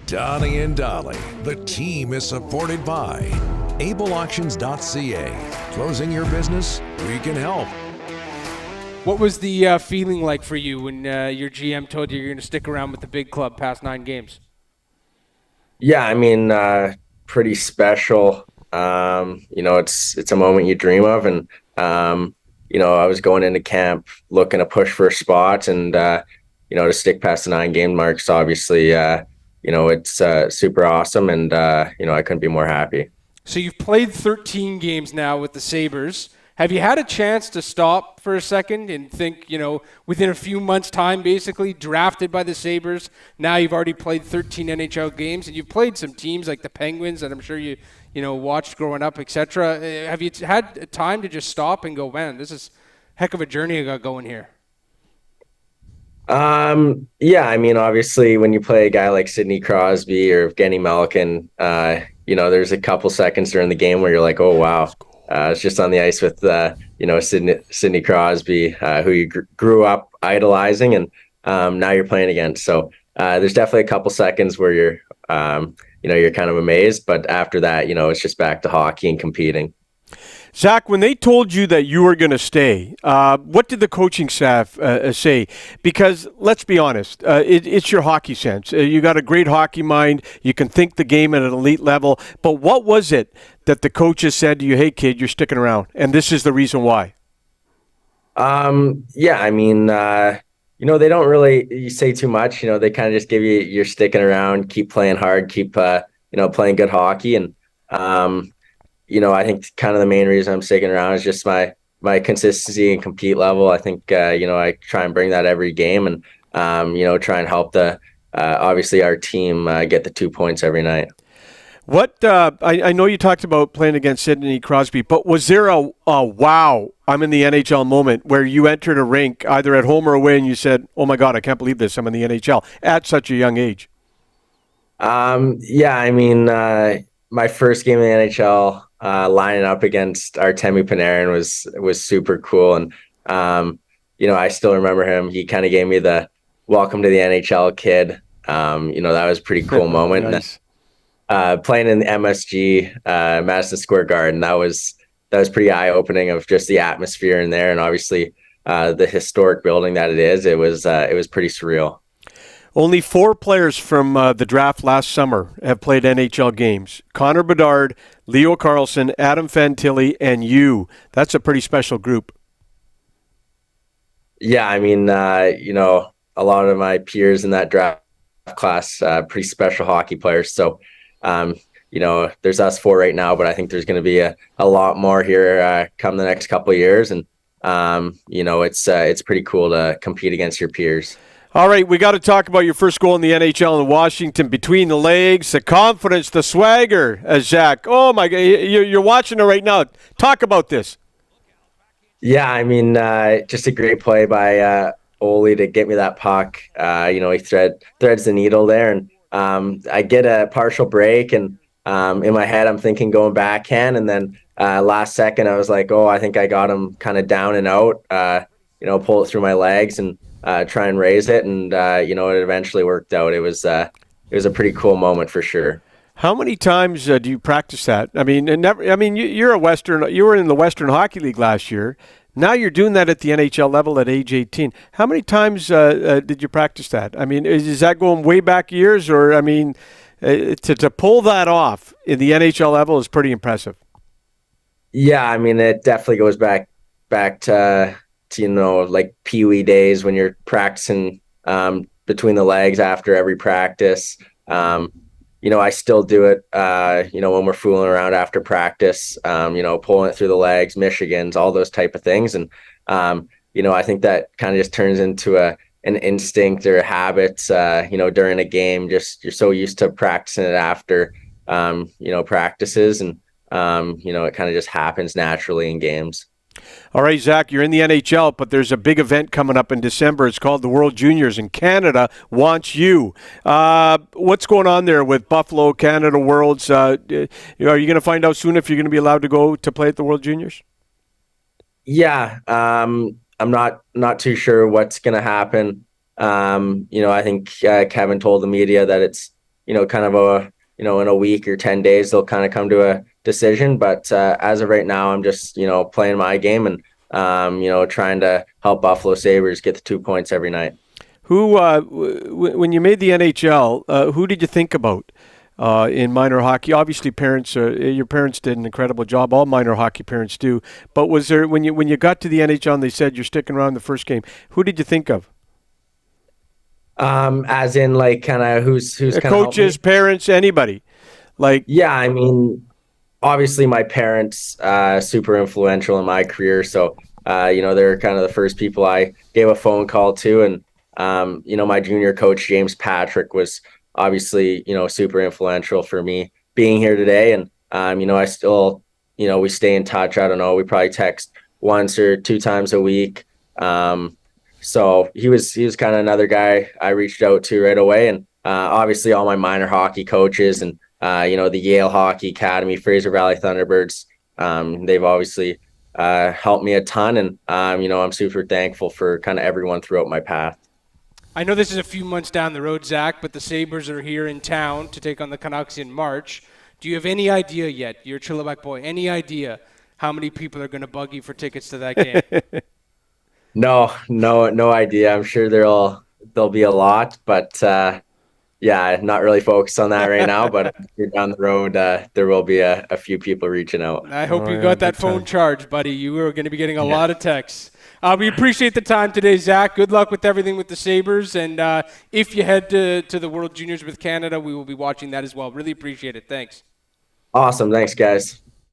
Donnie and Dolly. The team is supported by ableauctions.ca. Closing your business? We can help. What was the feeling like for you when your GM told you you're going to stick around with the big club past 9 games? Yeah, I mean, pretty special. It's a moment you dream of, and I was going into camp looking to push for a spot, and to stick past the 9 game marks, obviously, it's super awesome, and I couldn't be more happy. So you've played 13 games now with the Sabres. Have you had a chance to stop for a second and think, within a few months' time, basically, drafted by the Sabres, now you've already played 13 NHL games, and you've played some teams like the Penguins that I'm sure you watched growing up, etc. Have you had time to just stop and go, man, this is a heck of a journey I got going here? Yeah, I mean, obviously, when you play a guy like Sidney Crosby or Evgeny Malkin, there's a couple seconds during the game where you're like, oh, wow. It's just on the ice with, Sidney Crosby, who you grew up idolizing, and now you're playing against. So there's definitely a couple seconds where you're kind of amazed. But after that, it's just back to hockey and competing. Zach, when they told you that you were going to stay, what did the coaching staff say? Because let's be honest, it's your hockey sense. You got a great hockey mind. You can think the game at an elite level. But what was it that the coaches said to you, hey, kid, you're sticking around, and this is the reason why? Yeah, I mean, they don't really say too much. They kind of just give you're sticking around, keep playing hard, keep, playing good hockey. And, I think kind of the main reason I'm sticking around is just my consistency and compete level. I think, I try and bring that every game, and, try and help obviously our team get the 2 points every night. What I know you talked about playing against Sidney Crosby, but was there a wow, I'm in the NHL moment where you entered a rink either at home or away and you said, oh my God, I can't believe this, I'm in the NHL at such a young age? Yeah, I mean, my first game in the NHL, lining up against Artemi Panarin was super cool. And, I still remember him. He kind of gave me the welcome to the NHL kid. That was a pretty cool moment. Nice. Playing in the MSG, Madison Square Garden, that was pretty eye-opening of just the atmosphere in there. And obviously, the historic building that it is, it was pretty surreal. Only 4 players from the draft last summer have played NHL games. Connor Bedard, Leo Carlsson, Adam Fantilli, and you. That's a pretty special group. Yeah, I mean, a lot of my peers in that draft class, pretty special hockey players. So, there's us 4 right now, but I think there's going to be a lot more here come the next couple of years. And, it's pretty cool to compete against your peers. All right, we got to talk about your first goal in the NHL in Washington. Between the legs, the confidence, the swagger, Zach. Oh, my God, you're watching it right now. Talk about this. Yeah, I mean, just a great play by Ole to get me that puck. He threads the needle there, and I get a partial break, and in my head I'm thinking going backhand, and then last second I was like, oh, I think I got him kind of down and out, pull it through my legs and try and raise it, and it eventually worked out. It was a pretty cool moment for sure. How many times do you practice that? I mean, you were in the Western Hockey League last year. Now you're doing that at the NHL level at age 18. How many times did you practice that? I mean, is that going way back years, or I mean, to pull that off in the NHL level is pretty impressive. Yeah, I mean, it definitely goes back to like Pee-wee days when you're practicing between the legs after every practice. I still do it, when we're fooling around after practice, pulling it through the legs, Michigans, all those type of things. And, I think that kind of just turns into an instinct or a habit, during a game. Just you're so used to practicing it after, practices. And, it kind of just happens naturally in games. All right, Zach, you're in the NHL, but there's a big event coming up in December. It's called the World Juniors, and Canada wants you. What's going on there with Buffalo, Canada Worlds? Are you going to find out soon if you're going to be allowed to go to play at the World Juniors? Yeah, I'm not too sure what's going to happen. I think Kevin told the media that it's kind of in a week or 10 days, they'll kind of come to a decision. But as of right now, I'm just, playing my game and, trying to help Buffalo Sabres get the 2 points every night. Who, when you made the NHL, who did you think about in minor hockey? Obviously, your parents did an incredible job. All minor hockey parents do. But was there, when you got to the NHL and they said you're sticking around the first game, who did you think of? As in like kind of who's kind of coaches, parents, anybody? Like, yeah, I mean, obviously my parents super influential in my career, so they're kind of the first people I gave a phone call to. And my junior coach James Patrick was obviously super influential for me being here today. And I still we stay in touch. I don't know, we probably text once or two times a week. So he was kind of another guy I reached out to right away. And obviously all my minor hockey coaches and the Yale Hockey Academy, Fraser Valley Thunderbirds, they've obviously helped me a ton. And I'm super thankful for kind of everyone throughout my path. I know this is a few months down the road, Zach, but the Sabres are here in town to take on the Canucks in March. Do you have any idea yet, you're a Chilliwack boy, any idea how many people are going to bug you for tickets to that game? No idea. I'm sure there'll be a lot, but not really focused on that right now. But down the road, there will be a few people reaching out. I hope you got that phone charged, buddy. You are going to be getting a lot of texts. We appreciate the time today, Zach. Good luck with everything with the Sabres. And if you head to the World Juniors with Canada, we will be watching that as well. Really appreciate it. Thanks. Awesome. Thanks, guys.